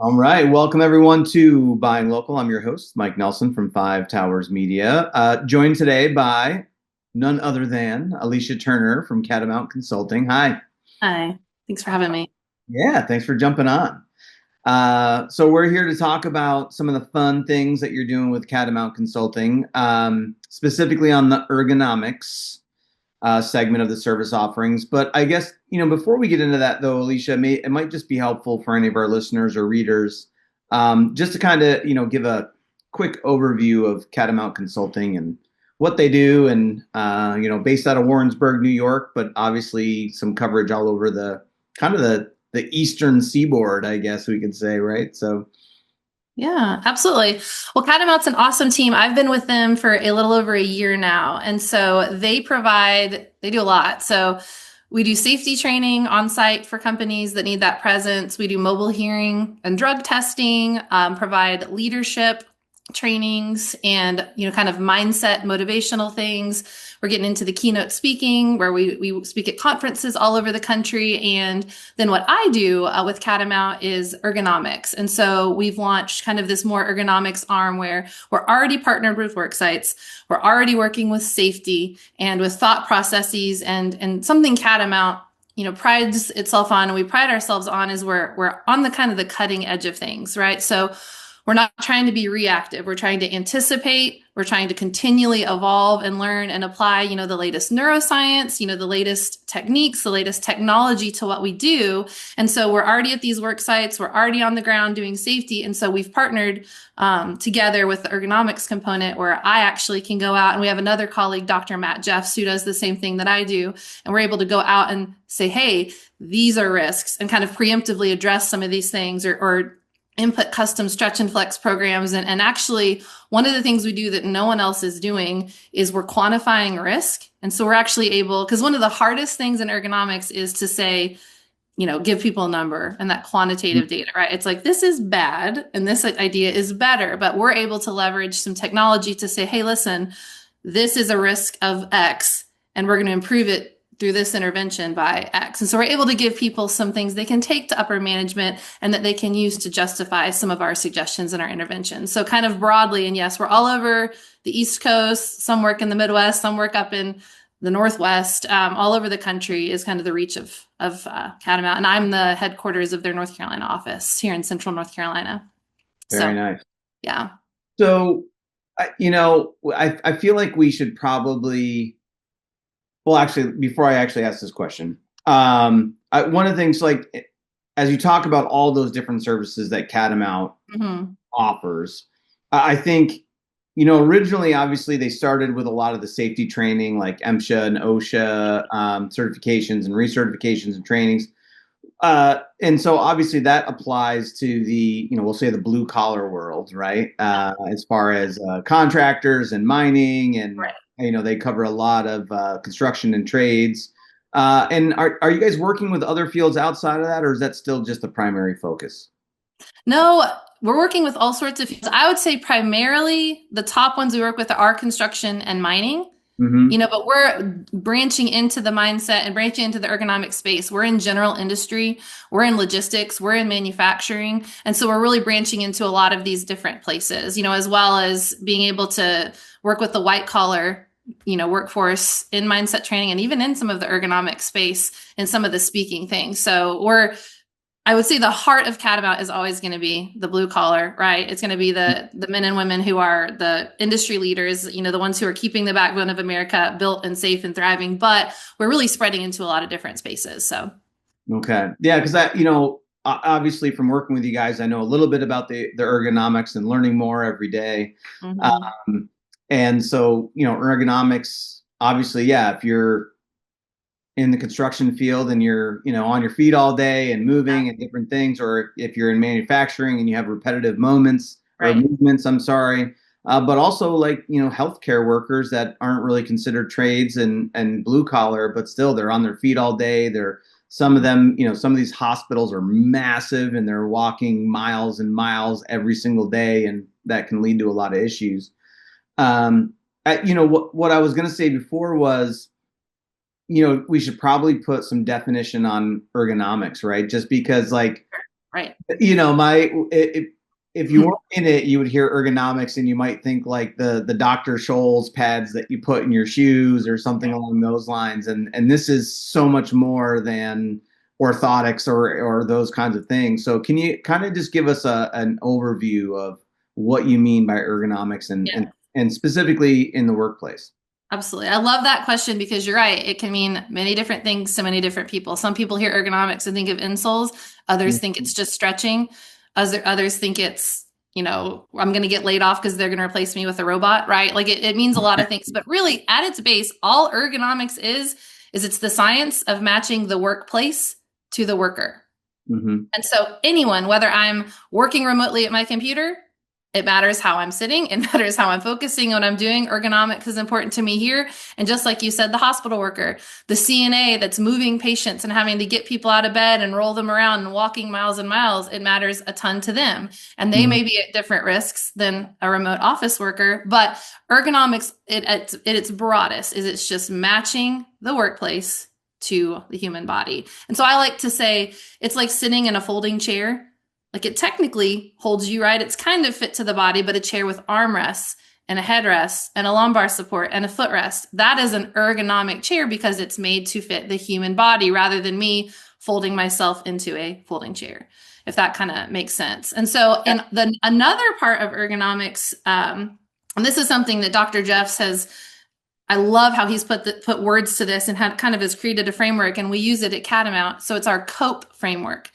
All right. Welcome everyone to Buying Local. I'm your host, Mike Nelson from Five Towers Media. Joined today by none other than Alicia Turner from Catamount Consulting. Hi. Hi, thanks for having me. Yeah, thanks for jumping on. So we're here to talk about some of the fun things that you're doing with Catamount Consulting, specifically on the ergonomics segment of the service offerings. But I guess, before we get into that though, Alicia, it might just be helpful for any of our listeners or readers, just to kind of, give a quick overview of Catamount Consulting and what they do and, based out of Warrensburg, New York, but obviously some coverage all over the kind of the Eastern seaboard, I guess we could say, right? So, Yeah, absolutely. Well, Catamount's an awesome team. I've been with them for a little over a year now. And so they do a lot. So we do safety training on site for companies that need that presence. We do mobile hearing and drug testing, provide leadership trainings and, kind of mindset, motivational things. We're getting into the keynote speaking where we speak at conferences all over the country. And then what I do with Catamount is ergonomics. And so we've launched kind of this more ergonomics arm where we're already partnered with work sites. We're already working with safety and with thought processes and something Catamount prides itself on, and we pride ourselves on, is we're on the kind of the cutting edge of things, right? So we're not trying to be reactive. We're trying to anticipate. We're trying to continually evolve and learn and apply, the latest neuroscience, the latest techniques, the latest technology to what we do. And so we're already at these work sites. We're already on the ground doing safety. And so we've partnered together with the ergonomics component where I actually can go out, and we have another colleague, Dr. Matt Jeffs, who does the same thing that I do. And we're able to go out and say, hey, these are risks, and kind of preemptively address some of these things or input custom stretch and flex programs. And actually, one of the things we do that no one else is doing is we're quantifying risk. And so we're actually able, because one of the hardest things in ergonomics is to say, give people a number and that quantitative data, right? It's like, this is bad and this idea is better, but we're able to leverage some technology to say, hey, listen, this is a risk of X, and we're going to improve it through this intervention by X. And so we're able to give people some things they can take to upper management and that they can use to justify some of our suggestions and our interventions. So kind of broadly, and yes, we're all over the East Coast, some work in the Midwest, some work up in the Northwest, all over the country is kind of the reach of Catamount. And I'm the headquarters of their North Carolina office here in Central North Carolina. very So, nice. yeah. So, I feel like we should probably, well, actually, before I actually ask this question, one of the things, like, as you talk about all those different services that Catamount Mm-hmm. offers, I think, originally, obviously, they started with a lot of the safety training, like MSHA and OSHA certifications and recertifications and trainings. And so obviously that applies to the, we'll say the blue collar world, right? As far as contractors and mining and, Right. they cover a lot of construction and trades. And are you guys working with other fields outside of that, or is that still just the primary focus? No, we're working with all sorts of fields. I would say primarily the top ones we work with are construction and mining, Mm-hmm. but we're branching into the mindset and branching into the ergonomic space. We're in general industry, we're in logistics, we're in manufacturing. And so we're really branching into a lot of these different places, as well as being able to work with the white collar workforce in mindset training and even in some of the ergonomic space and some of the speaking things. So I would say the heart of Catamount is always going to be the blue collar, right? It's going to be the men and women who are the industry leaders, the ones who are keeping the backbone of America built and safe and thriving. But we're really spreading into a lot of different spaces. So, Okay. Yeah, because obviously from working with you guys, I know a little bit about the ergonomics and learning more every day. mhm. Um, and so, ergonomics, obviously, yeah, if you're in the construction field and you're, on your feet all day and moving and different things, or if you're in manufacturing and you have repetitive moments or Right. movements, I'm sorry. But also like, healthcare workers that aren't really considered trades and blue collar, but still they're on their feet all day. Some of them, some of these hospitals are massive and they're walking miles and miles every single day, and that can lead to a lot of issues. Um, what I was going to say before was, we should probably put some definition on ergonomics, right? Just because, like, Right. You know, if you weren't in it, you would hear ergonomics and you might think like the Dr. Scholl's pads that you put in your shoes or something along those lines. And this is so much more than orthotics or those kinds of things. So can you kind of just give us an overview of what you mean by ergonomics Yeah. and specifically in the workplace? Absolutely. I love that question because you're right. It can mean many different things to many different people. Some people hear ergonomics and think of insoles. Others think it's just stretching. Others think it's, I'm going to get laid off because they're going to replace me with a robot, right? Like it means a lot of things, but really at its base, all ergonomics is it's the science of matching the workplace to the worker. Mm-hmm. And so anyone, whether I'm working remotely at my computer, it matters how I'm sitting. It matters how I'm focusing on what I'm doing. Ergonomics is important to me here. And just like you said, the hospital worker, the CNA that's moving patients and having to get people out of bed and roll them around and walking miles and miles, it matters a ton to them. And they may be at different risks than a remote office worker. But ergonomics, at its broadest, is it's just matching the workplace to the human body. And so I like to say it's like sitting in a folding chair. Like it technically holds you, right? It's kind of fit to the body, but a chair with armrests and a headrest and a lumbar support and a footrest, that is an ergonomic chair because it's made to fit the human body rather than me folding myself into a folding chair, if that kind of makes sense. And so in another part of ergonomics, and this is something that Dr. Jeffs has, I love how he's put words to this and had kind of has created a framework, and we use it at Catamount. So it's our COPE framework.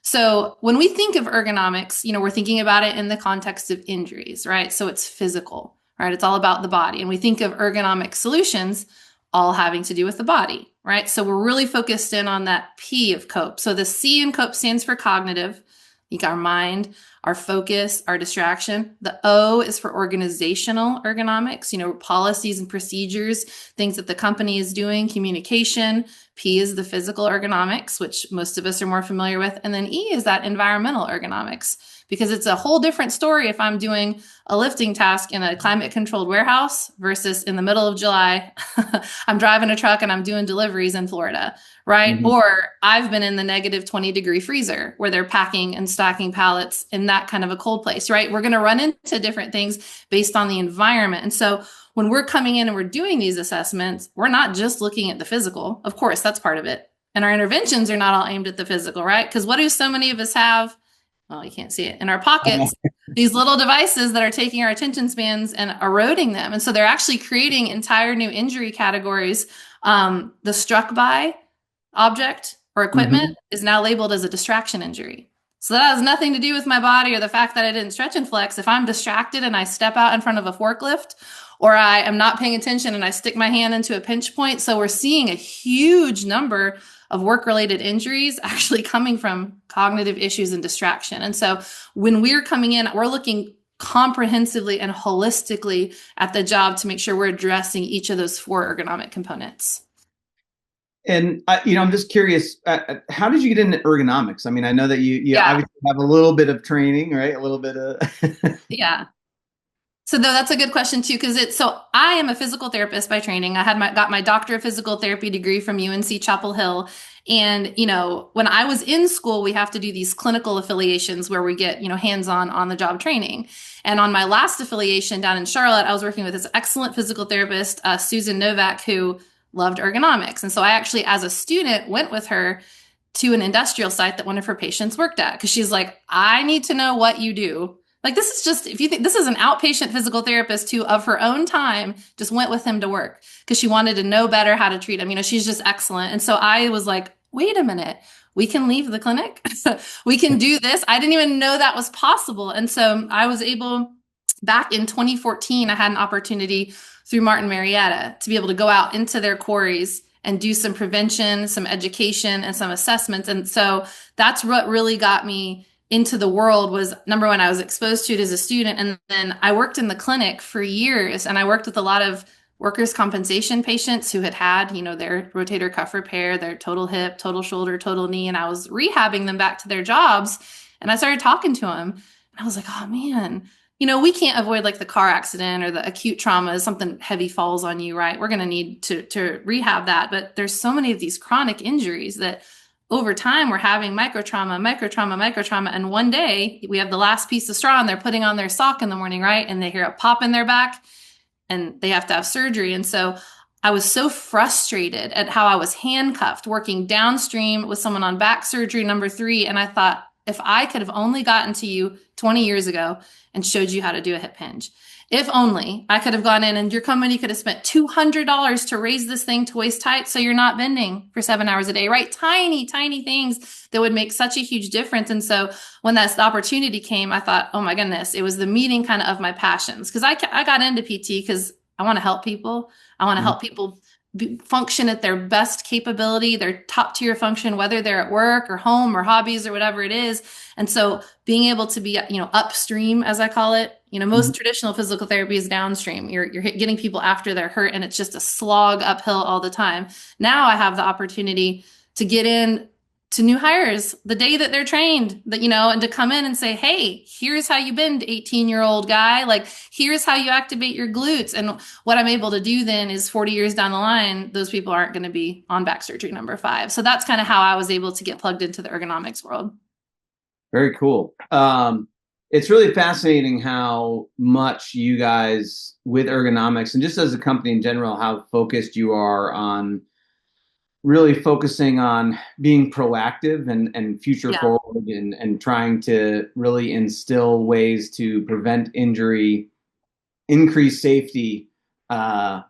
So when we think of ergonomics, we're thinking about it in the context of injuries, right? So it's physical, right? It's all about the body. And we think of ergonomic solutions all having to do with the body, right? So we're really focused in on that P of COPE. So the C in COPE stands for cognitive, like our mind, our focus, our distraction. The O is for organizational ergonomics, policies and procedures, things that the company is doing, communication. P is the physical ergonomics, which most of us are more familiar with. And then E is that environmental ergonomics, because it's a whole different story if I'm doing a lifting task in a climate controlled warehouse versus in the middle of July, I'm driving a truck and I'm doing deliveries in Florida, right? Mm-hmm. Or I've been in the negative 20-degree freezer where they're packing and stacking pallets in that kind of a cold place, right? We're going to run into different things based on the environment. And so when we're coming in and we're doing these assessments, we're not just looking at the physical. Of course, that's part of it. And our interventions are not all aimed at the physical, right? Because what do so many of us have? Well, you can't see it in our pockets, these little devices that are taking our attention spans and eroding them. And so they're actually creating entire new injury categories. The struck by object or equipment is now labeled as a distraction injury. So that has nothing to do with my body or the fact that I didn't stretch and flex. If I'm distracted and I step out in front of a forklift, or I am not paying attention and I stick my hand into a pinch point. So we're seeing a huge number of work-related injuries actually coming from cognitive issues and distraction. And so when we're coming in, we're looking comprehensively and holistically at the job to make sure we're addressing each of those 4 ergonomic components. And I'm just curious, how did you get into ergonomics? I mean, I know that you obviously have a little bit of training, right? A little bit of yeah. So that's a good question too, because I am a physical therapist by training. I got my doctor of physical therapy degree from UNC Chapel Hill. And, when I was in school, we have to do these clinical affiliations where we get, hands-on on the job training. And on my last affiliation down in Charlotte, I was working with this excellent physical therapist, Susan Novak, who loved ergonomics. And so I actually, as a student, went with her to an industrial site that one of her patients worked at, because she's like, I need to know what you do. Like, this is just, if you think this is an outpatient physical therapist who, of her own time, just went with him to work because she wanted to know better how to treat him. She's just excellent. And so I was like, wait a minute, we can leave the clinic. We can do this. I didn't even know that was possible. And so I was able, back in 2014, I had an opportunity through Martin Marietta to be able to go out into their quarries and do some prevention, some education, and some assessments. And so that's what really got me into the world. Was number one, I was exposed to it as a student. And then I worked in the clinic for years, and I worked with a lot of workers' compensation patients who had, their rotator cuff repair, their total hip, total shoulder, total knee. And I was rehabbing them back to their jobs. And I started talking to them, and I was like, oh man, we can't avoid like the car accident or the acute trauma. Something heavy falls on you, right? We're going to need to rehab that. But there's so many of these chronic injuries that over time, we're having microtrauma, microtrauma, microtrauma. And one day we have the last piece of straw and they're putting on their sock in the morning, right? And they hear a pop in their back and they have to have surgery. And so I was so frustrated at how I was handcuffed working downstream with someone on back surgery number 3. And I thought, if I could have only gotten to you 20 years ago and showed you how to do a hip hinge, if only I could have gone in and your company could have spent $200 to raise this thing to waist height so you're not bending for 7 hours a day, right? Tiny, tiny things that would make such a huge difference. And so when that opportunity came, I thought, oh my goodness, it was the meeting kind of my passions. Because I got into PT because I want to help people. I want to help people function at their best capability, their top tier function, whether they're at work or home or hobbies or whatever it is. And so being able to be, upstream, as I call it, most traditional physical therapy is downstream. You're getting people after they're hurt and it's just a slog uphill all the time. Now I have the opportunity to get in to new hires the day that they're trained, and to come in and say, hey, here's how you bend, 18-year-old guy. Like, here's how you activate your glutes. And what I'm able to do then is 40 years down the line, those people aren't going to be on back surgery number 5. So that's kind of how I was able to get plugged into the ergonomics world. Very cool. It's really fascinating how much you guys with ergonomics and just as a company in general, how focused you are on really focusing on being proactive and future forward and trying to really instill ways to prevent injury, increase safety by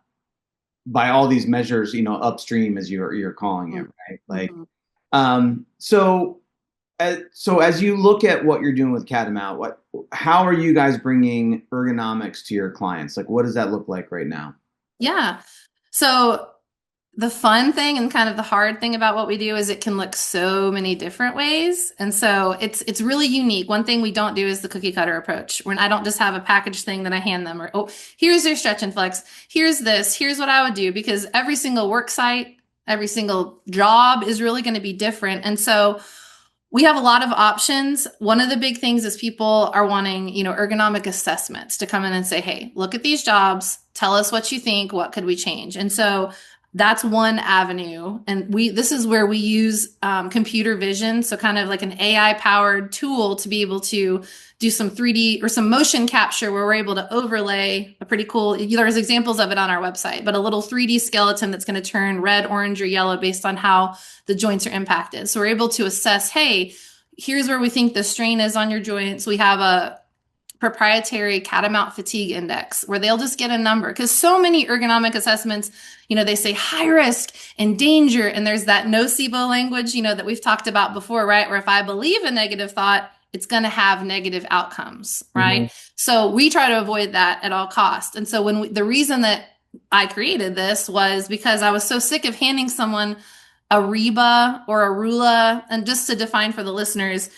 all these measures, upstream as you're calling it, right? Like, so as you look at what you're doing with Catamount, how are you guys bringing ergonomics to your clients? Like, what does that look like right now? Yeah. So the fun thing and kind of the hard thing about what we do is it can look so many different ways. And so it's really unique. One thing we don't do is the cookie cutter approach. When I don't just have a packaged thing that I hand them or, oh, here's your stretch and flex. Here's this. Here's what I would do, because every single work site, every single job is really going to be different. And so we have a lot of options. One of the big things is people are wanting, ergonomic assessments to come in and say, hey, look at these jobs. Tell us what you think. What could we change? And so that's one avenue. And this is where we use computer vision. So kind of like an AI powered tool to be able to do some 3D or some motion capture where we're able to overlay a pretty cool, there's examples of it on our website, but a little 3D skeleton that's going to turn red, orange, or yellow based on how the joints are impacted. So we're able to assess, hey, here's where we think the strain is on your joints. We have a proprietary Catamount Fatigue Index where they'll just get a number, because so many ergonomic assessments, they say high risk and danger. And there's that nocebo language, that we've talked about before, right? Where if I believe a negative thought, it's going to have negative outcomes, right? So we try to avoid that at all costs. And so the reason that I created this was because I was so sick of handing someone a Reba or a Rula. And just to define for the listeners,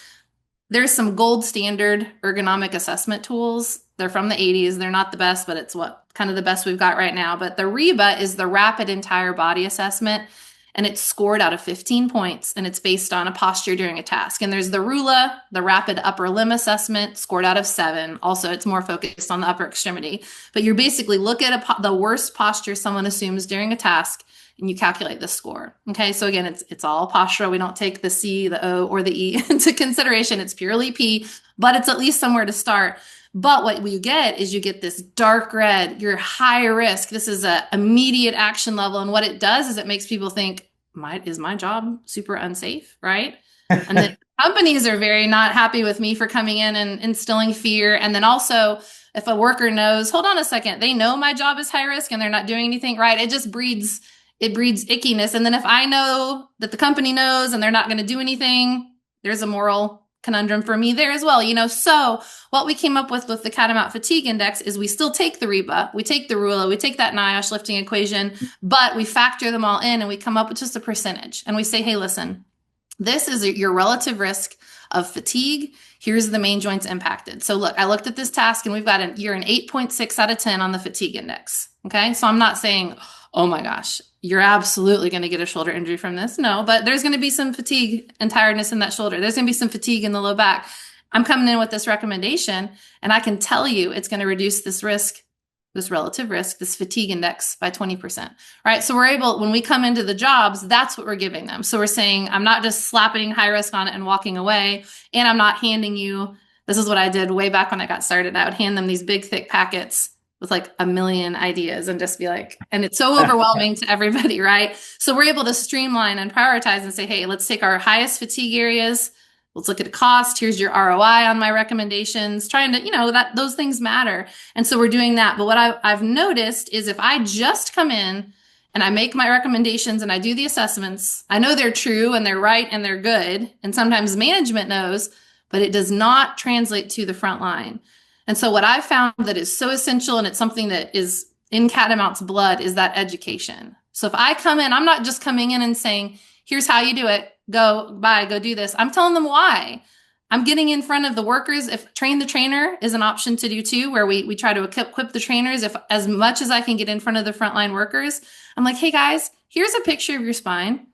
there's some gold standard ergonomic assessment tools. They're from the 80s. They're not the best, but it's what kind of the best we've got right now. But the Reba is the rapid entire body assessment, and it's scored out of 15 points, and it's based on a posture during a task. And there's the Rula, the rapid upper limb assessment, scored out of 7. Also, it's more focused on the upper extremity. But you basically look at the worst posture someone assumes during a task, and you calculate the score. Okay, so again, it's all postural. We don't take the C, the O, or the E into consideration. It's purely P, but it's at least somewhere to start. But what you get is you get this dark red, you're high risk. This is a immediate action level. And what it does is it makes people think, is my job super unsafe, right? And then companies are very not happy with me for coming in and instilling fear. And then also, if a worker knows, hold on a second, they know my job is high risk and they're not doing anything right, it just breeds ickiness. And then if I know that the company knows and they're not going to do anything, there's a moral conundrum for me there as well. So what we came up with the Catamount Fatigue Index is we still take the Reba, we take the Rula, we take that NIOSH lifting equation, but we factor them all in and we come up with just a percentage. And we say, hey, listen, this is your relative risk of fatigue. Here's the main joints impacted. So look, I looked at this task and you're an 8.6 out of 10 on the fatigue index. Okay. So I'm not saying, oh my gosh, you're absolutely going to get a shoulder injury from this. No, but there's going to be some fatigue and tiredness in that shoulder. There's going to be some fatigue in the low back. I'm coming in with this recommendation and I can tell you it's going to reduce this risk this relative risk, this fatigue index by 20%, right? So we're able, when we come into the jobs, that's what we're giving them. So we're saying, I'm not just slapping high risk on it and walking away, and I'm not handing you, this is what I did way back when I got started. I would hand them these big, thick packets with like a million ideas and just be like, and it's so overwhelming to everybody, right? So we're able to streamline and prioritize and say, hey, let's take our highest fatigue areas. Let's look at the cost. Here's your ROI on my recommendations, trying to, that those things matter. And so we're doing that. But what I've noticed is if I just come in and I make my recommendations and I do the assessments, I know they're true and they're right and they're good. And sometimes management knows, but it does not translate to the front line. And so what I've found that is so essential, and it's something that is in Catamount's blood, is that education. So if I come in, I'm not just coming in and saying, here's how you do it. Go do this. I'm telling them why. I'm getting in front of the workers. If train the trainer is an option to do too, where we try to equip the trainers. If as much as I can get in front of the frontline workers, I'm like, hey guys, here's a picture of your spine.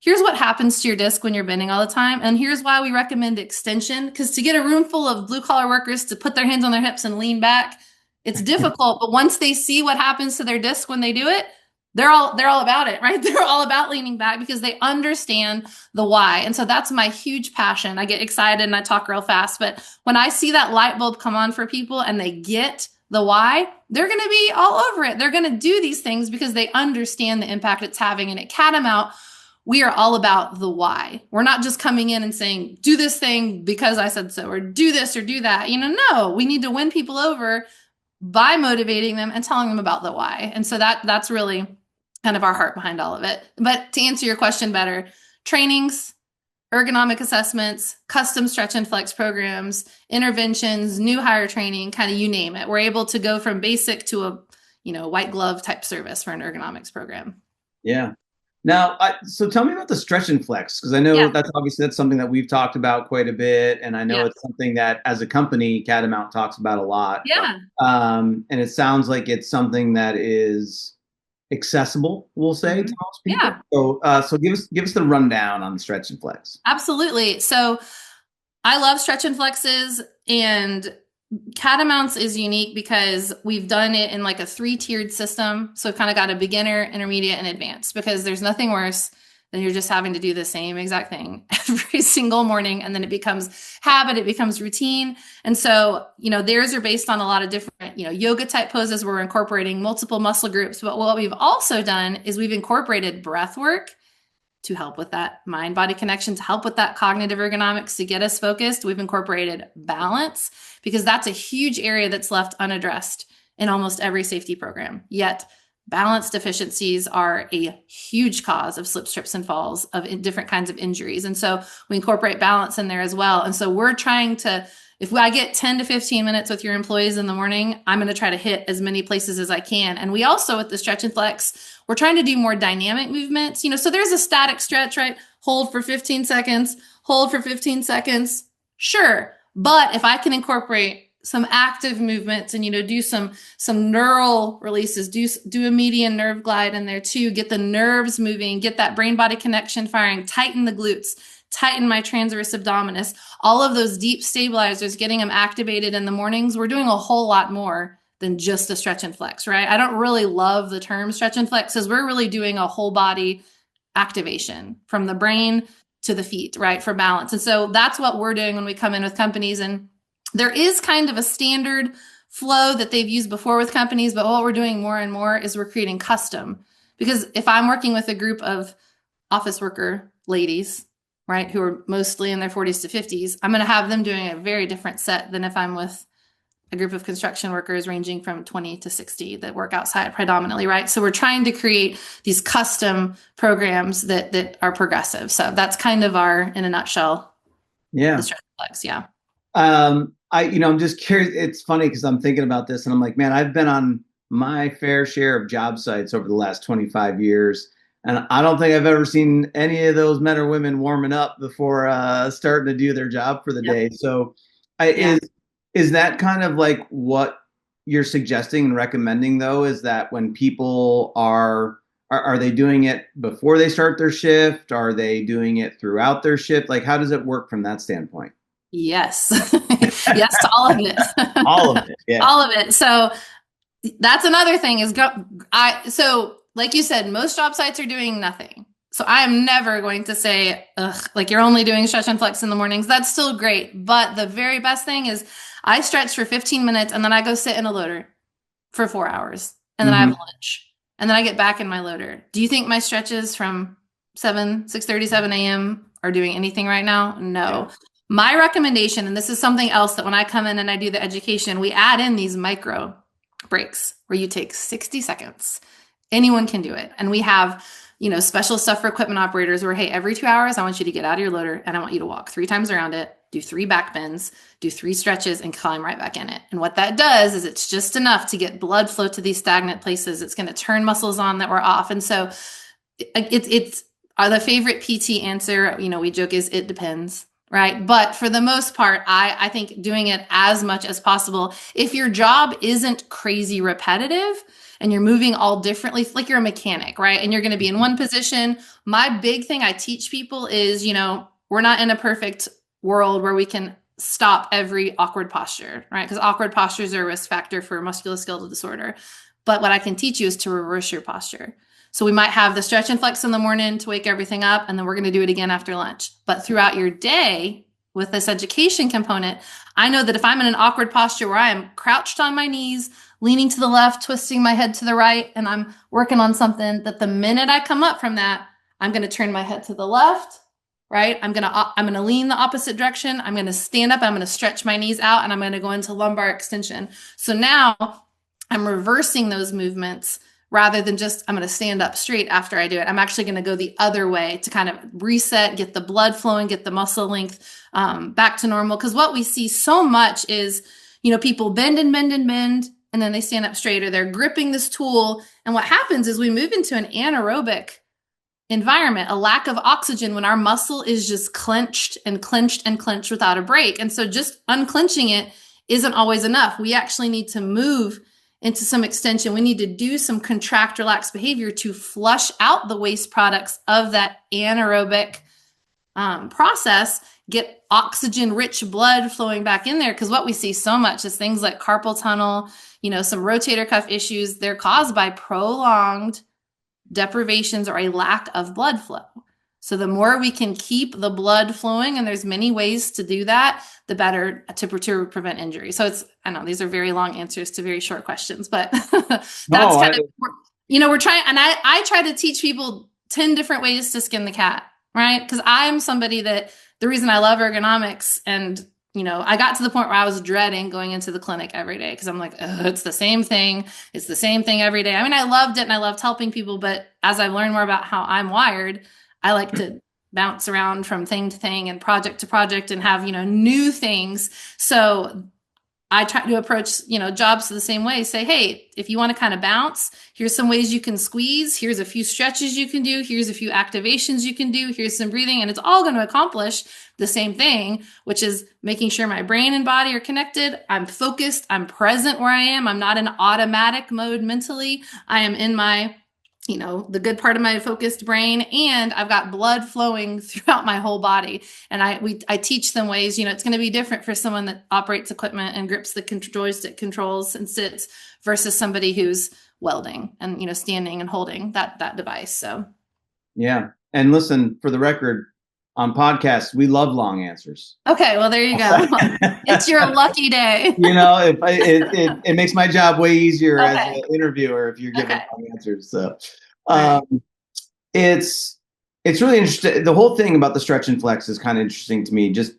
Here's what happens to your disc when you're bending all the time. And here's why we recommend extension. Because to get a room full of blue collar workers to put their hands on their hips and lean back, it's difficult. But once they see what happens to their disc when they do it, they're all about it, right? They're all about leaning back because they understand the why. And so that's my huge passion. I get excited and I talk real fast. But when I see that light bulb come on for people and they get the why, they're going to be all over it. They're going to do these things because they understand the impact it's having. And at Catamount, we are all about the why. We're not just coming in and saying, do this thing because I said so, or do this or do that. No, we need to win people over by motivating them and telling them about the why. And so that's really kind of our heart behind all of it. But to answer your question better, trainings, ergonomic assessments, custom stretch and flex programs, interventions, new hire training, kind of you name it. We're able to go from basic to a white glove type service for an ergonomics program. Yeah. Now, so tell me about the stretch and flex, because I know that's something that we've talked about quite a bit, and I know it's something that as a company, Catamount talks about a lot. Yeah. And it sounds like it's something that is accessible, we'll say, to most people. Yeah. So give us the rundown on the stretch and flex. Absolutely. So I love stretch and flexes, and Catamount's is unique because we've done it in like a 3-tiered system. So we've kind of got a beginner, intermediate, and advanced, because there's nothing worse than you're just having to do the same exact thing every single morning. And then it becomes habit, it becomes routine. And so, theirs are based on a lot of different, yoga type poses where we're incorporating multiple muscle groups. But what we've also done is we've incorporated breath work to help with that mind-body connection, to help with that cognitive ergonomics, to get us focused. We've incorporated balance, because that's a huge area that's left unaddressed in almost every safety program. Yet balance deficiencies are a huge cause of slips, trips, and falls, of different kinds of injuries. And so we incorporate balance in there as well. And so we're trying to, if I get 10 to 15 minutes with your employees in the morning, I'm going to try to hit as many places as I can. And we also, with the stretch and flex, we're trying to do more dynamic movements. So there's a static stretch, right? Hold for 15 seconds, hold for 15 seconds. Sure. But if I can incorporate some active movements and, do some neural releases, do a median nerve glide in there too, get the nerves moving, get that brain body connection firing, tighten the glutes, tighten my transverse abdominis, all of those deep stabilizers, getting them activated in the mornings. We're doing a whole lot more than just a stretch and flex, right? I don't really love the term stretch and flex, because we're really doing a whole body activation from the brain to the feet, right? For balance. And so that's what we're doing when we come in with companies. And there is kind of a standard flow that they've used before with companies, but what we're doing more and more is we're creating custom. Because if I'm working with a group of office worker ladies, right, who are mostly in their 40s to 50s, I'm going to have them doing a very different set than if I'm with a group of construction workers ranging from 20 to 60 that work outside predominantly, right? So we're trying to create these custom programs that are progressive. So that's kind of our, in a nutshell, the stretch flex. Yeah. I'm just curious. It's funny because I'm thinking about this and I'm like, man, I've been on my fair share of job sites over the last 25 years. And I don't think I've ever seen any of those men or women warming up before starting to do their job for the day. So is that kind of like what you're suggesting and recommending, though, is that when people are they doing it before they start their shift? Are they doing it throughout their shift? Like, how does it work from that standpoint? Yes. Yes to all of it. All of it. Yeah. All of it. So That's another thing is so like you said, most job sites are doing nothing. So I am never going to say, ugh, like you're only doing stretch and flex in the mornings. That's still great. But the very best thing is I stretch for 15 minutes and then I go sit in a loader for 4 hours. And then I have Hmm. lunch. And then I get back in my loader. Do you think my stretches from 6:30, 7 a.m. are doing anything right now? Yeah. No. My recommendation, and this is something else that when I come in and I do the education, we add in these micro breaks where you take 60 seconds. Anyone can do it. And we have, special stuff for equipment operators where, hey, every 2 hours, I want you to get out of your loader and I want you to walk 3 times around it, do 3 back bends, do 3 stretches, and climb right back in it. And what that does is it's just enough to get blood flow to these stagnant places. It's going to turn muscles on that were off. And so it's the favorite PT answer, we joke is it depends. Right. But for the most part, I think doing it as much as possible. If your job isn't crazy repetitive and you're moving all differently, like you're a mechanic, right? And you're going to be in one position. My big thing I teach people is, we're not in a perfect world where we can stop every awkward posture, right? Because awkward postures are a risk factor for musculoskeletal disorder. But what I can teach you is to reverse your posture. So we might have the stretch and flex in the morning to wake everything up, and then we're going to do it again after lunch. But throughout your day, with this education component, I know that if I'm in an awkward posture where I am crouched on my knees, leaning to the left, twisting my head to the right, and I'm working on something, that the minute I come up from that, I'm going to turn my head to the left, right? I'm going to lean the opposite direction. I'm going to stand up. I'm going to stretch my knees out, and I'm going to go into lumbar extension. So now I'm reversing those movements rather than just I'm going to stand up straight after I do it. I'm actually going to go the other way to kind of reset, get the blood flowing, get the muscle length back to normal. Because what we see so much is, people bend and bend and bend, and then they stand up straight or they're gripping this tool. And what happens is we move into an anaerobic environment, a lack of oxygen when our muscle is just clenched and clenched and clenched without a break. And so just unclenching it isn't always enough. We actually need to move into some extension. We need to do some contract, relax behavior to flush out the waste products of that anaerobic process, get oxygen rich blood flowing back in there. Because what we see so much is things like carpal tunnel, some rotator cuff issues, they're caused by prolonged deprivations or a lack of blood flow. So the more we can keep the blood flowing, and there's many ways to do that, the better to prevent injury. So I know these are very long answers to very short questions, but that's No, kind of, we're trying, and I try to teach people 10 different ways to skin the cat, right? Because I'm somebody that the reason I love ergonomics and I got to the point where I was dreading going into the clinic every day because I'm like, it's the same thing. It's the same thing every day. I mean, I loved it and I loved helping people, but as I've learned more about how I'm wired, I like to bounce around from thing to thing and project to project and have, new things. So I try to approach, jobs the same way. Say, hey, if you want to kind of bounce, here's some ways you can squeeze. Here's a few stretches you can do. Here's a few activations you can do. Here's some breathing. And it's all going to accomplish the same thing, which is making sure my brain and body are connected. I'm focused. I'm present where I am. I'm not in automatic mode mentally. I am in my the good part of my focused brain, and I've got blood flowing throughout my whole body. And I teach them ways, it's going to be different for someone that operates equipment and grips the joystick controls and sits versus somebody who's welding and, standing and holding that device. So. Yeah. And listen, for the record, on podcasts, we love long answers. Okay. Well, there you go. It's your lucky day. It makes my job way easier as an interviewer if you're giving long answers. So it's really interesting. The whole thing about the stretch and flex is kind of interesting to me, just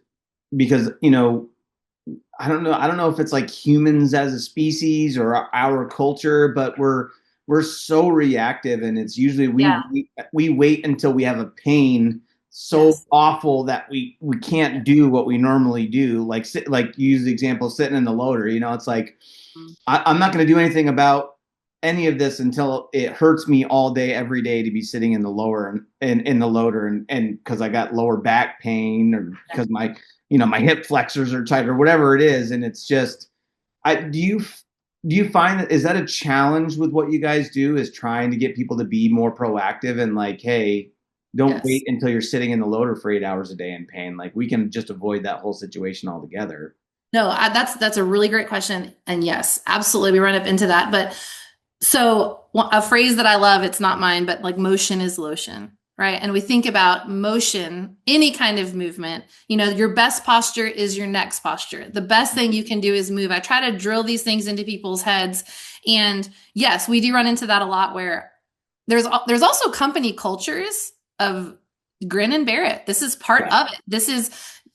because, I don't know if it's like humans as a species or our culture, but we're so reactive, and it's usually we wait until we have a pain so awful that we can't do what we normally do. Like you use the example of sitting in the loader, it's like, I'm not going to do anything about any of this until it hurts me all day, every day to be sitting in the lower and in the loader. And cause I got lower back pain or because my hip flexors are tight or whatever it is. And it's just, do you find is that a challenge with what you guys do, is trying to get people to be more proactive and like, hey, don't wait until you're sitting in the loader for 8 hours a day in pain. Like, we can just avoid that whole situation altogether. No, that's a really great question. And yes, absolutely. We run up into that. But so a phrase that I love, it's not mine, but like motion is lotion, right? And we think about motion, any kind of movement. Your best posture is your next posture. The best thing you can do is move. I try to drill these things into people's heads. And yes, we do run into that a lot where there's also company cultures of grin and bear it. This is part Yeah. of it. This is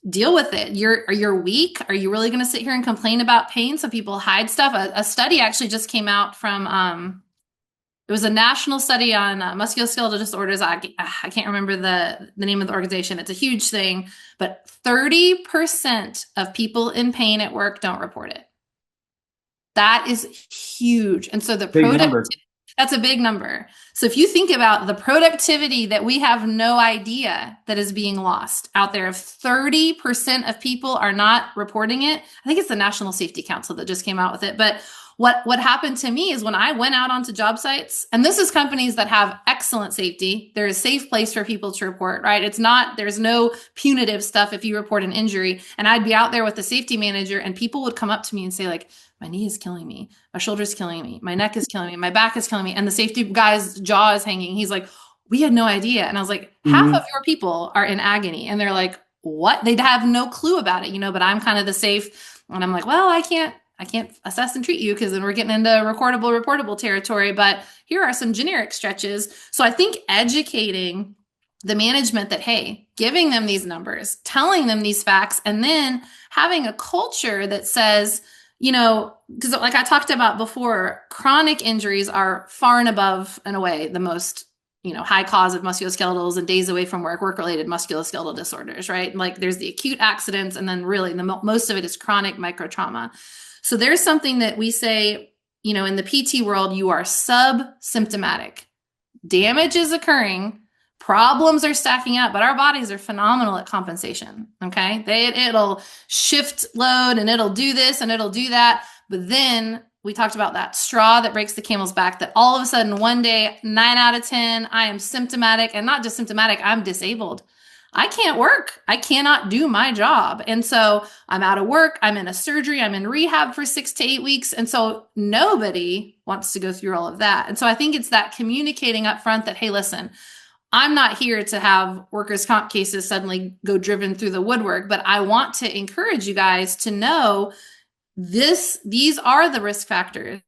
deal with it. You're weak. Are you really going to sit here and complain about pain? So people hide stuff. A study actually just came out from it was a national study on musculoskeletal disorders. I can't remember the name of the organization. It's a huge thing, but 30% of people in pain at work don't report it. That is huge. And so the Big product number. that's a big number. So if you think about the productivity that we have no idea that is being lost out there, if 30% of people are not reporting it, I think it's the National Safety Council that just came out with it. But what happened to me is when I went out onto job sites, and this is companies that have excellent safety, there is a safe place for people to report, right? There's no punitive stuff if you report an injury. And I'd be out there with the safety manager and people would come up to me and say like, my knee is killing me. My shoulder is killing me. My neck is killing me. My back is killing me. And the safety guy's jaw is hanging. He's like, we had no idea. And I was like, half Mm-hmm. of your people are in agony. And they're like, what? They'd have no clue about it, but I'm kind of the safe. And I'm like, well, I can't assess and treat you because then we're getting into reportable territory. But here are some generic stretches. So I think educating the management that, hey, giving them these numbers, telling them these facts, and then having a culture that says, because like I talked about before, chronic injuries are far and above and away the most, high cause of musculoskeletals and days away from work-related musculoskeletal disorders, right? Like there's the acute accidents, and then really most of it is chronic microtrauma. So there's something that we say, in the PT world, you are sub-symptomatic. Damage is occurring, problems are stacking up, but our bodies are phenomenal at compensation. Okay. It'll shift load and it'll do this and it'll do that. But then we talked about that straw that breaks the camel's back, that all of a sudden one day, 9 out of 10, I am symptomatic, and not just symptomatic, I'm disabled. I can't work. I cannot do my job. And so I'm out of work. I'm in a surgery. I'm in rehab for 6 to 8 weeks. And so nobody wants to go through all of that. And so I think it's that communicating up front that, hey, listen, I'm not here to have workers' comp cases suddenly go driven through the woodwork, but I want to encourage you guys to know these are the risk factors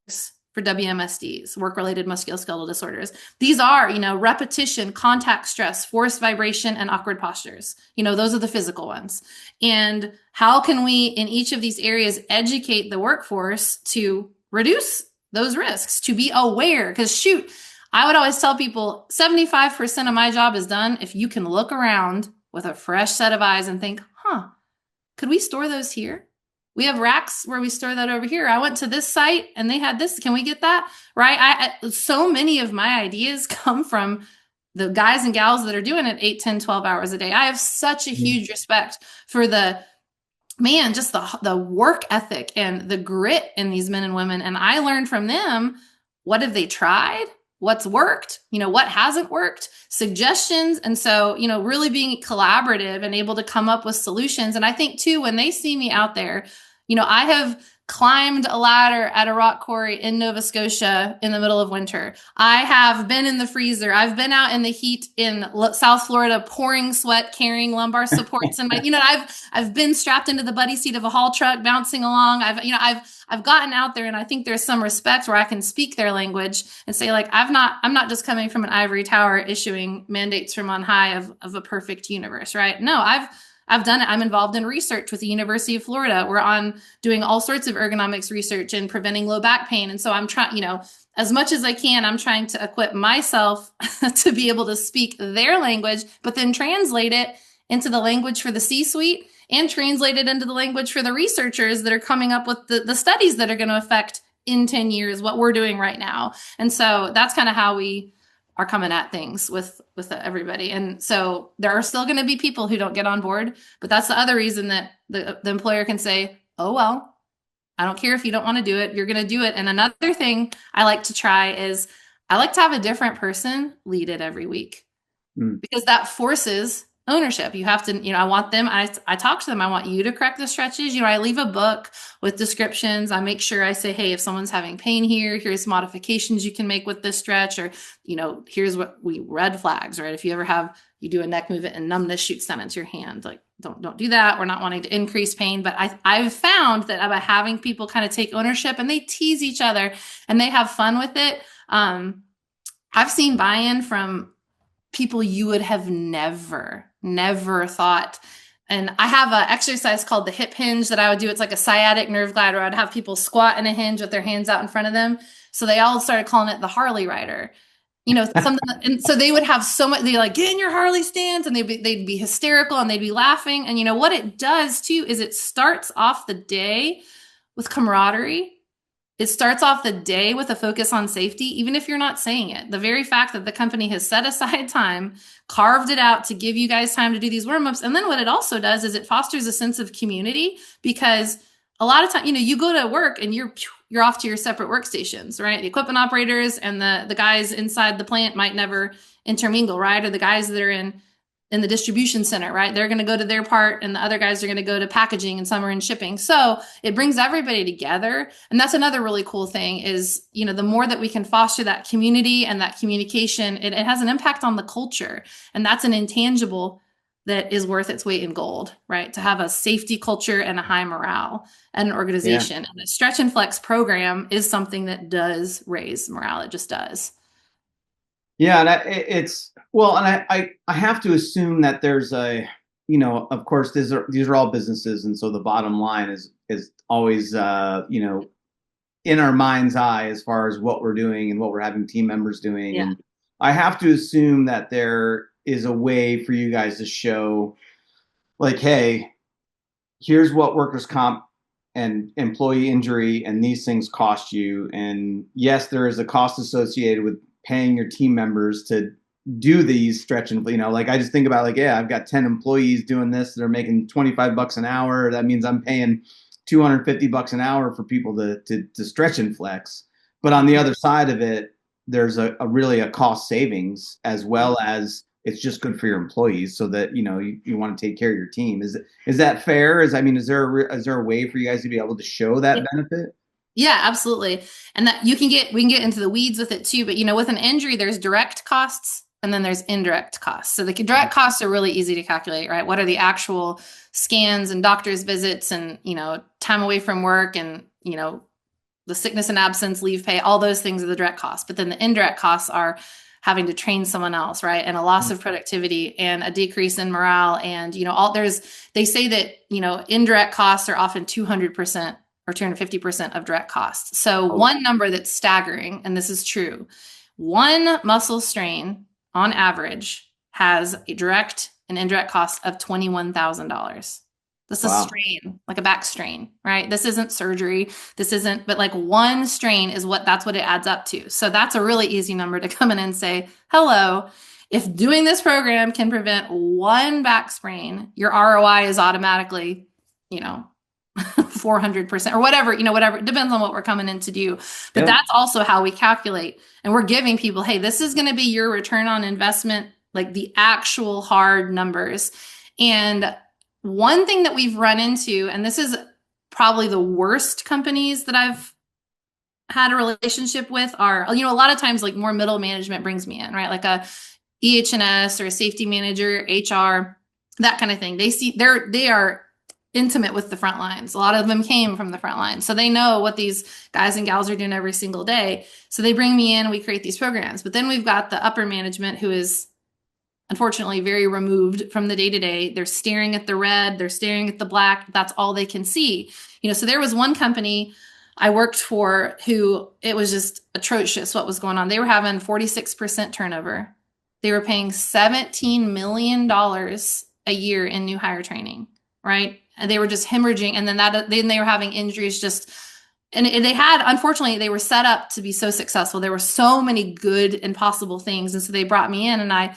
for WMSDs, work-related musculoskeletal disorders. These are, repetition, contact stress, forced vibration, and awkward postures. Those are the physical ones. And how can we, in each of these areas, educate the workforce to reduce those risks, to be aware? Because shoot, I would always tell people 75% of my job is done if you can look around with a fresh set of eyes and think, could we store those here? We have racks where we store that over here. I went to this site and they had this. Can we get that? Right? So many of my ideas come from the guys and gals that are doing it 8, 10, 12 hours a day. I have such a huge respect for just the work ethic and the grit in these men and women. And I learned from them, what have they tried? What's worked? What hasn't worked? Suggestions. And so, really being collaborative and able to come up with solutions. And I think too, when they see me out there, I have climbed a ladder at a rock quarry in Nova Scotia in the middle of winter. I have been in the freezer. I've been out in the heat in South Florida, pouring sweat, carrying lumbar supports, and I've been strapped into the buddy seat of a haul truck, bouncing along. I've gotten out there, and I think there's some respect where I can speak their language and say, like, I'm not just coming from an ivory tower issuing mandates from on high of a perfect universe, right? No, I've done it. I'm involved in research with the University of Florida. We're on doing all sorts of ergonomics research and preventing low back pain. And so I'm trying, as much as I can, I'm trying to equip myself to be able to speak their language, but then translate it into the language for the C-suite and translate it into the language for the researchers that are coming up with the studies that are going to affect in 10 years what we're doing right now. And so that's kind of how we are coming at things with everybody. And so there are still going to be people who don't get on board, but that's the other reason that the employer can say, oh, well, I don't care if you don't want to do it, you're going to do it. And another thing I like to try is I like to have a different person lead it every week because that forces ownership. You have to, I want them, I talk to them. I want you to correct the stretches. I leave a book with descriptions. I make sure I say, hey, if someone's having pain here, here's modifications you can make with this stretch, or, here's what red flags, right? If you ever you do a neck movement and numbness shoots down into your hand, like don't do that. We're not wanting to increase pain, but I've found that by having people kind of take ownership and they tease each other and they have fun with it. I've seen buy-in from people you would have never thought. And I have an exercise called the hip hinge that I would do. It's like a sciatic nerve glider. I'd have people squat in a hinge with their hands out in front of them. So they all started calling it the Harley rider. Something, and so they would have so much, they like, get in your Harley stance, and they'd be hysterical and they'd be laughing. And what it does too, is it starts off the day with camaraderie. It starts off the day with a focus on safety, even if you're not saying it. The very fact that the company has set aside time, carved it out to give you guys time to do these warm-ups. And then what it also does is it fosters a sense of community, because a lot of time, you go to work and you're off to your separate workstations, right? The equipment operators and the guys inside the plant might never intermingle, right? Or the guys that are in the distribution center, right? They're going to go to their part, and the other guys are going to go to packaging, and some are in shipping. So it brings everybody together. And that's another really cool thing is, the more that we can foster that community and that communication, it has an impact on the culture. And that's an intangible that is worth its weight in gold, right? To have a safety culture and a high morale at an organization. Yeah. And the Stretch and Flex program is something that does raise morale. It just does. Yeah, and I have to assume that there's of course, these are all businesses, and so the bottom line is always in our mind's eye as far as what we're doing and what we're having team members doing. Yeah. And I have to assume that there is a way for you guys to show, like, hey, here's what workers' comp and employee injury and these things cost you, and yes, there is a cost associated with paying your team members to do these stretch and, like, I just think about, like, yeah, I've got 10 employees doing this. They're making $25 an hour. That means I'm paying $250 an hour for people to stretch and flex. But on the other side of it, there's a really a cost savings, as well as it's just good for your employees, so that, you want to take care of your team. Is that fair? Is there a way for you guys to be able to show that benefit? Yeah, absolutely. And that we can get into the weeds with it too, but with an injury, there's direct costs and then there's indirect costs. So the direct costs are really easy to calculate, right? What are the actual scans and doctor's visits and, time away from work and, the sickness and absence, leave pay, all those things are the direct costs. But then the indirect costs are having to train someone else, right? And a loss of productivity and a decrease in morale. And, they say that, indirect costs are often 200% or 250% of direct costs. So one number that's staggering, and this is true, one muscle strain on average has a direct and indirect cost of $21,000. This is a strain, like a back strain, right? This isn't surgery. But like one strain is that's what it adds up to. So that's a really easy number to come in and say, hello, if doing this program can prevent one back sprain, your ROI is automatically, 400% or whatever, it depends on what we're coming in to do. But that's also how we calculate. And we're giving people, hey, this is going to be your return on investment, like the actual hard numbers. And one thing that we've run into, and this is probably the worst companies that I've had a relationship with, are, a lot of times like more middle management brings me in, right? Like a EH&S or a safety manager, HR, that kind of thing. They are intimate with the front lines. A lot of them came from the front lines. So they know what these guys and gals are doing every single day. So they bring me in, we create these programs. But then we've got the upper management who is unfortunately very removed from the day-to-day. They're staring at the red, they're staring at the black. That's all they can see. So there was one company I worked for who it was just atrocious what was going on. They were having 46% turnover. They were paying $17 million a year in new hire training, right? And they were just hemorrhaging. And then they were having injuries and they had, unfortunately, they were set up to be so successful. There were so many good and possible things. And so they brought me in, and I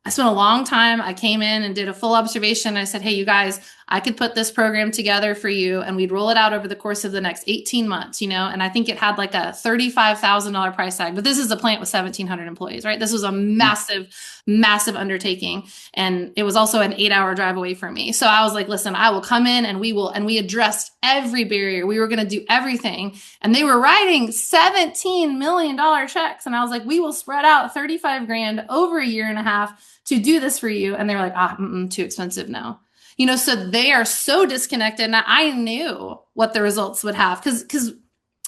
spent a long time. I came in and did a full observation. I said, hey, you guys, I could put this program together for you and we'd roll it out over the course of the next 18 months, and I think it had like a $35,000 price tag, but this is a plant with 1,700 employees, right? This was a massive, massive undertaking. And it was also an 8-hour drive away from me. So I was like, listen, I will come in and we addressed every barrier. We were going to do everything. And they were writing $17 million checks. And I was like, we will spread out 35 grand over a year and a half to do this for you. And they were like, too expensive now. So they are so disconnected. And I knew what the results would have. Because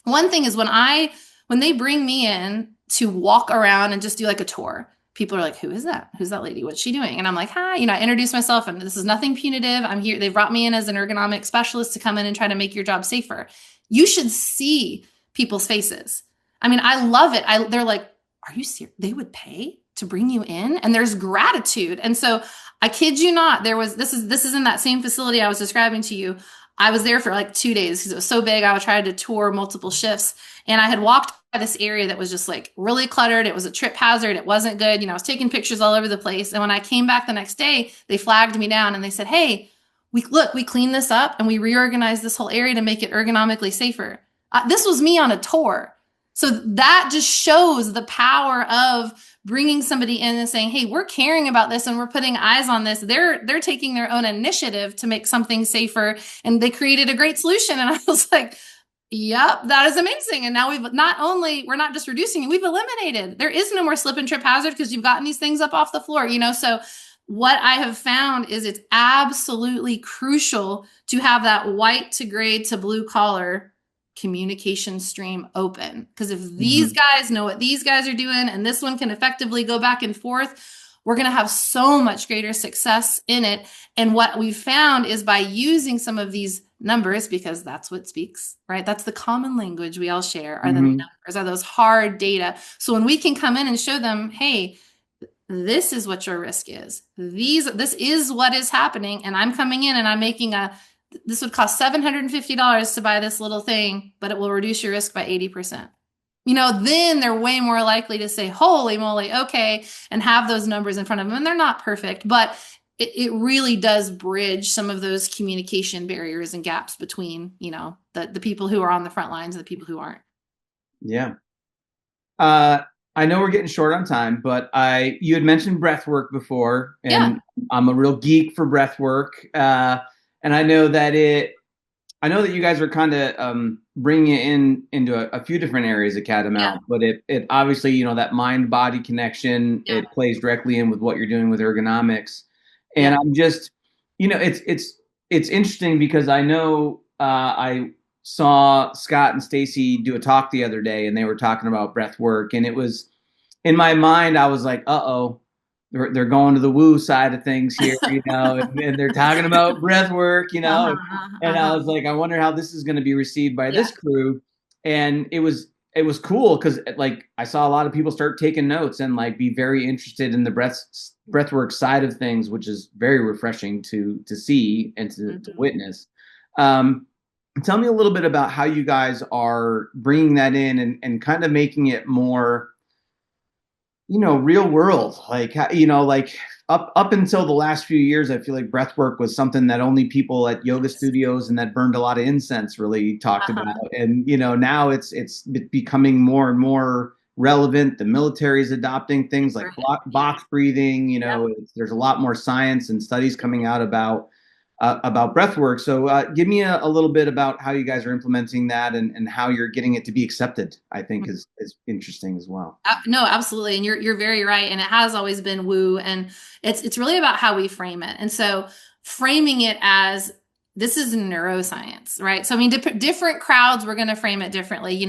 one thing is when they bring me in to walk around and just do like a tour, people are like, who is that? Who's that lady? What's she doing? And I'm like, hi, I introduce myself and this is nothing punitive. I'm here. They brought me in as an ergonomic specialist to come in and try to make your job safer. You should see people's faces. I mean, I love it. They're like, are you serious? They would pay to bring you in? And there's gratitude. And so I kid you not, this is in that same facility I was describing to you. I was there for like 2 days because it was so big. I tried to tour multiple shifts and I had walked by this area that was just like really cluttered. It was a trip hazard. It wasn't good. I was taking pictures all over the place. And when I came back the next day, they flagged me down and they said, hey, we cleaned this up and we reorganized this whole area to make it ergonomically safer. This was me on a tour. So that just shows the power of bringing somebody in and saying, hey, we're caring about this and we're putting eyes on this. They're taking their own initiative to make something safer and they created a great solution. And I was like, yep, that is amazing. And now we're not just reducing it, we've eliminated. There is no more slip and trip hazard because you've gotten these things up off the floor, So what I have found is it's absolutely crucial to have that white to gray to blue collar communication stream open. Because if these guys know what these guys are doing and this one can effectively go back and forth, we're going to have so much greater success in it. And what we've found is by using some of these numbers, because that's what speaks, right? That's the common language we all share are the numbers, are those hard data. So when we can come in and show them, hey, this is what your risk is. This is what is happening. And I'm coming in and I'm making this would cost $750 to buy this little thing, but it will reduce your risk by 80%. Then they're way more likely to say, holy moly, okay, and have those numbers in front of them. And they're not perfect, but it really does bridge some of those communication barriers and gaps between, the people who are on the front lines and the people who aren't. Yeah. I know we're getting short on time, but you had mentioned breath work before, and I'm a real geek for breath work. And I know that you guys are kind of bringing it into a few different areas of Catamount, but it obviously, that mind-body connection, it plays directly in with what you're doing with ergonomics. And I'm just, it's interesting because I know I saw Scott and Stacy do a talk the other day and they were talking about breath work, and it was in my mind, I was like, uh-oh. They're going to the woo side of things here, and they're talking about breath work, and I was like, I wonder how this is going to be received by this crew. And it was cool because like I saw a lot of people start taking notes and like be very interested in the breathwork side of things, which is very refreshing to see and to witness. Tell me a little bit about how you guys are bringing that in and kind of making it more real world, like up until the last few years, I feel like breath work was something that only people at yoga studios and that burned a lot of incense really talked about. And, now it's becoming more and more relevant. The military is adopting things like box breathing, there's a lot more science and studies coming out about breath work. So give me a little bit about how you guys are implementing that and how you're getting it to be accepted, I think is interesting as well. No, absolutely. And you're very right. And it has always been woo. And it's really about how we frame it. And so framing it as this is neuroscience, right? So, I mean, different crowds, we're going to frame it differently.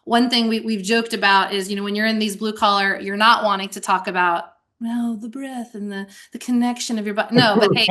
One thing we've joked about is, when you're in these blue collar, you're not wanting to talk about, the breath and the connection of your body. No, but hey,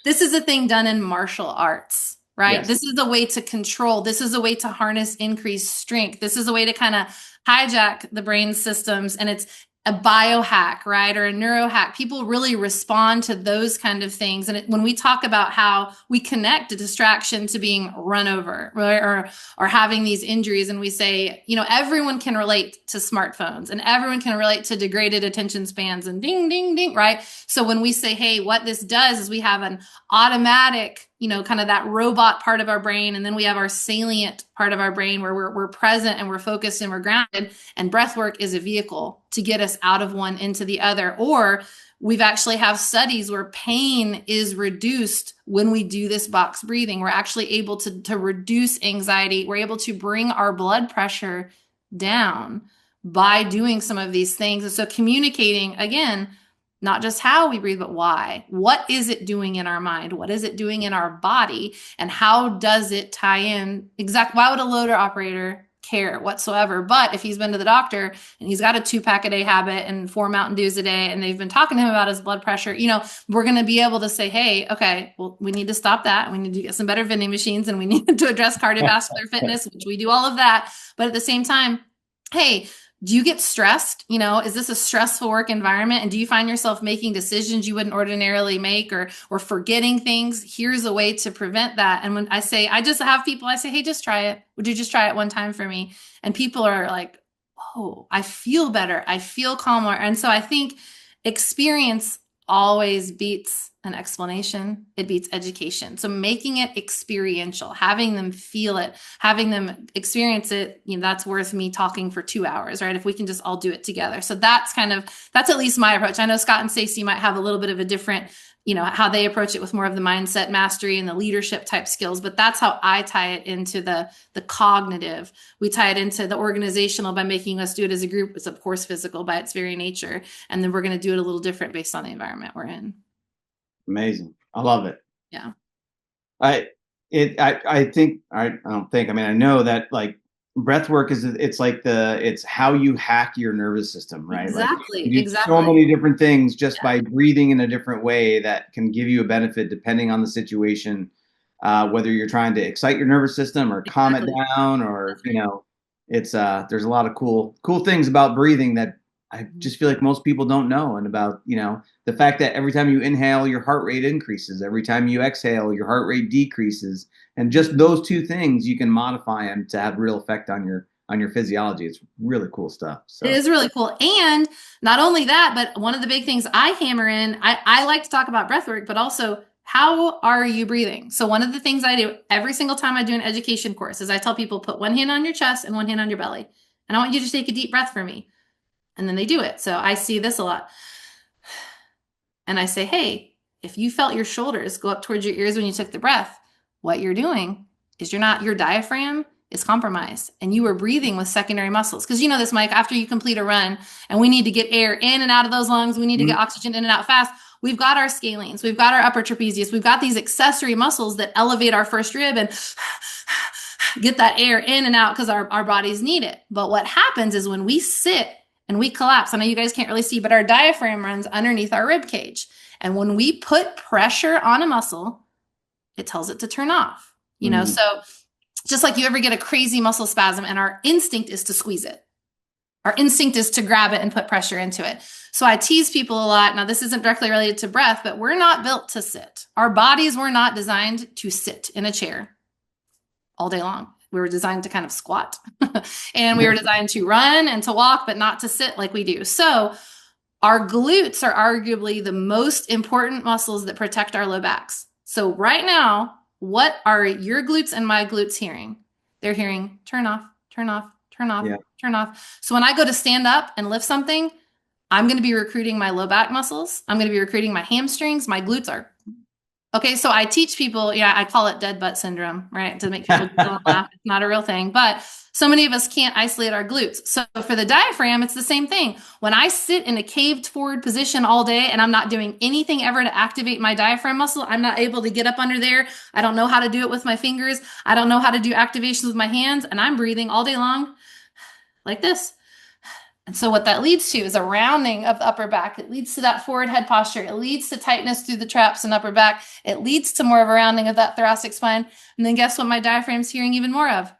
this is a thing done in martial arts, right? Yes. This is a way to control. This is a way to harness increased strength. This is a way to kind of hijack the brain systems. And it's a biohack, right? Or a neurohack. People really respond to those kind of things. And when we talk about how we connect a distraction to being run over, right? Or having these injuries, and we say, everyone can relate to smartphones and everyone can relate to degraded attention spans and ding, ding, ding, right? So when we say, hey, what this does is we have an automatic kind of that robot part of our brain. And then we have our salient part of our brain where we're present and we're focused and we're grounded. And breath work is a vehicle to get us out of one into the other. Or we've actually have studies where pain is reduced when we do this box breathing. We're actually able to reduce anxiety. We're able to bring our blood pressure down by doing some of these things. And so communicating, again, not just how we breathe, but why. What is it doing in our mind? What is it doing in our body? And how does it tie in? Why would a loader operator care whatsoever? But if he's been to the doctor and he's got a 2-pack a day habit and 4 Mountain Dews a day, and they've been talking to him about his blood pressure, we're going to be able to say, hey, okay, well, we need to stop that. We need to get some better vending machines, and we need to address cardiovascular fitness, which we do all of that. But at the same time, hey, do you get stressed? Is this a stressful work environment? And do you find yourself making decisions you wouldn't ordinarily make or forgetting things? Here's a way to prevent that. And when I just have people, I say, hey, just try it. Would you just try it one time for me? And people are like, oh, I feel better. I feel calmer. And so I think experience always beats an explanation. It beats education. So making it experiential, having them feel it, having them experience it, that's worth me talking for 2 hours, right? If we can just all do it together. So that's at least my approach. I know Scott and Stacey might have a little bit of a different, how they approach it with more of the mindset mastery and the leadership type skills, but that's how I tie it into the cognitive. We tie it into the organizational by making us do it as a group. It's of course physical by its very nature. And then we're going to do it a little different based on the environment we're in. Amazing. I love it. Yeah. I know that like breath work it's how you hack your nervous system, right? Exactly. Like you do so many different things just by breathing in a different way that can give you a benefit depending on the situation, whether you're trying to excite your nervous system or calm it down, or it's there's a lot of cool things about breathing that I just feel like most people don't know. And about, the fact that every time you inhale, your heart rate increases. Every time you exhale, your heart rate decreases. And just those two things, you can modify them to have real effect on your physiology. It's really cool stuff. So. It is really cool. And not only that, but one of the big things I hammer in, I like to talk about breath work, but also how are you breathing? So one of the things I do every single time I do an education course is I tell people, put one hand on your chest and one hand on your belly. And I want you to take a deep breath for me. And then they do it. So I see this a lot. And I say, hey, if you felt your shoulders go up towards your ears when you took the breath, what you're doing is your diaphragm is compromised and you are breathing with secondary muscles. Because this, Mike, after you complete a run and we need to get air in and out of those lungs, we need to get oxygen in and out fast. We've got our scalenes, we've got our upper trapezius, we've got these accessory muscles that elevate our first rib and get that air in and out because our bodies need it. But what happens is when we sit and we collapse, I know you guys can't really see, but our diaphragm runs underneath our rib cage. And when we put pressure on a muscle, it tells it to turn off, So just like you ever get a crazy muscle spasm and our instinct is to squeeze it. Our instinct is to grab it and put pressure into it. So I tease people a lot. Now, this isn't directly related to breath, but we're not built to sit. Our bodies were not designed to sit in a chair all day long. We were designed to kind of squat and we were designed to run and to walk, but not to sit like we do. So our glutes are arguably the most important muscles that protect our low backs. So right now, what are your glutes and my glutes hearing? They're hearing turn off, turn off, turn off, turn off. So when I go to stand up and lift something, I'm going to be recruiting my low back muscles. I'm going to be recruiting my hamstrings. My glutes are. Okay, so I teach people, I call it dead butt syndrome, right? To make people don't laugh. It's not a real thing, but so many of us can't isolate our glutes. So for the diaphragm, it's the same thing. When I sit in a caved forward position all day and I'm not doing anything ever to activate my diaphragm muscle, I'm not able to get up under there. I don't know how to do it with my fingers. I don't know how to do activations with my hands, and I'm breathing all day long like this. And so what that leads to is a rounding of the upper back. It leads to that forward head posture. It leads to tightness through the traps and upper back. It leads to more of a rounding of that thoracic spine. And then guess what my diaphragm's hearing even more of?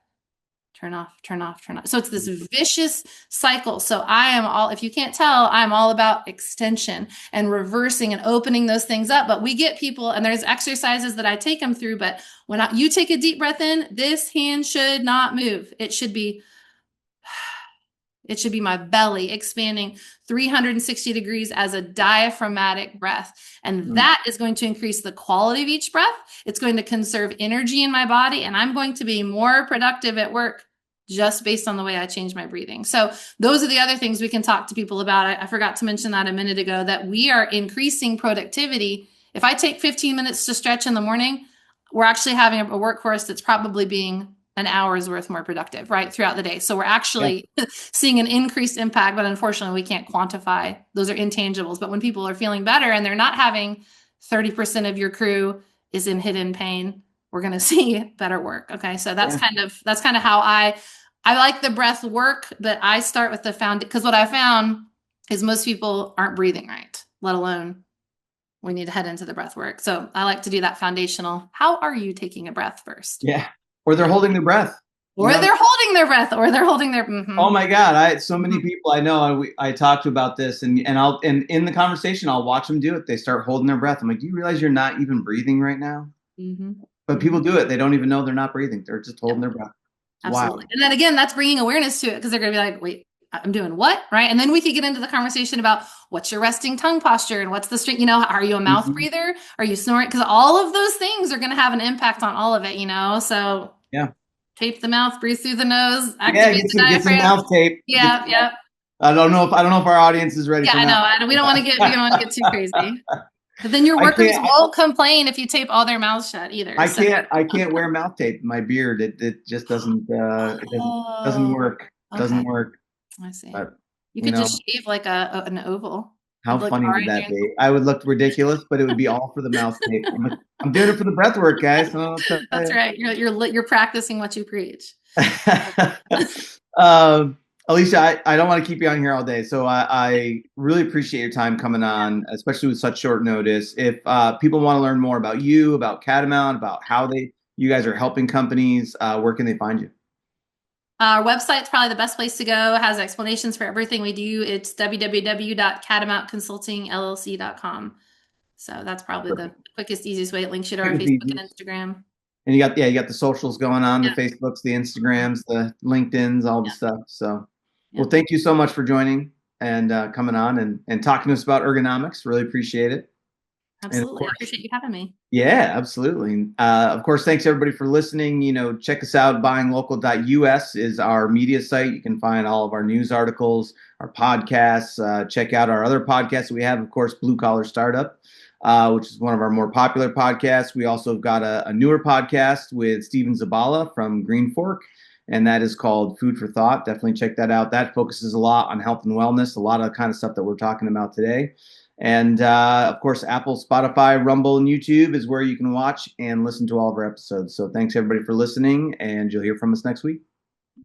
Turn off, turn off, turn off. So it's this vicious cycle. So if you can't tell, I'm all about extension and reversing and opening those things up. But we get people, and there's exercises that I take them through. But when you take a deep breath in, this hand should not move. It should be It should be my belly expanding 360 degrees as a diaphragmatic breath. And that is going to increase the quality of each breath. It's going to conserve energy in my body, and I'm going to be more productive at work just based on the way I change my breathing. So those are the other things we can talk to people about. I forgot to mention that a minute ago, that we are increasing productivity. If I take 15 minutes to stretch in the morning, we're actually having a workforce that's probably being an hour's worth more productive, right, throughout the day. So we're actually seeing an increased impact, but unfortunately we can't quantify. Those are intangibles. But when people are feeling better and they're not having 30% of your crew is in hidden pain, we're going to see better work. Okay. So that's kind of how I like the breath work, but I start with the because what I found is most people aren't breathing right, let alone we need to head into the breath work. So I like to do that foundational. How are you taking a breath first? Yeah. Or they're holding their breath. Or they're holding their breath, or they're holding their. Oh my God! So many people I know. I talked about this, and in the conversation, I'll watch them do it. They start holding their breath. I'm like, do you realize you're not even breathing right now? But people do it. They don't even know they're not breathing. They're just holding their breath. Absolutely. Wow. And then again, that's bringing awareness to it, because they're going to be like, wait, I'm doing what? Right. And then we could get into the conversation about what's your resting tongue posture and what's the strength, are you a mouth breather? Are you snoring? Because all of those things are going to have an impact on all of it, So tape the mouth, breathe through the nose, activate the diaphragm. Get some mouth tape. Yeah. I don't know if our audience is ready. Yeah, I know. We don't want to get too crazy. But then your workers won't complain if you tape all their mouths shut either. I can't wear mouth tape in my beard. It just doesn't doesn't work. Doesn't work. I see. But, you could just shave like an oval. How funny would that be? I would look ridiculous, but it would be all for the mouth tape. I'm doing it for the breath work, guys. That's right. You're practicing what you preach. Alicia, I don't want to keep you on here all day, so I really appreciate your time coming on, especially with such short notice. If people want to learn more about you, about Catamount, about how you guys are helping companies, where can they find you? Our website's probably the best place to go. It has explanations for everything we do. It's www.catamountconsultingllc.com. So that's probably the quickest, easiest way. It links you to our Facebook and Instagram. And you got the socials going on, the Facebooks, the Instagrams, the LinkedIns, all the stuff. So, well, thank you so much for joining and coming on and talking to us about ergonomics. Really appreciate it. Absolutely. I appreciate you having me. Yeah, absolutely. Of course, thanks everybody for listening. Check us out. Buyinglocal.us is our media site. You can find all of our news articles, our podcasts. Check out our other podcasts we have, of course, Blue Collar Startup, which is one of our more popular podcasts. We also have got a newer podcast with Steven Zabala from Green Fork, and that is called Food for Thought. Definitely check that out. That focuses a lot on health and wellness, a lot of the kind of stuff that we're talking about today. And, of course, Apple, Spotify, Rumble, and YouTube is where you can watch and listen to all of our episodes. So thanks, everybody, for listening, and you'll hear from us next week.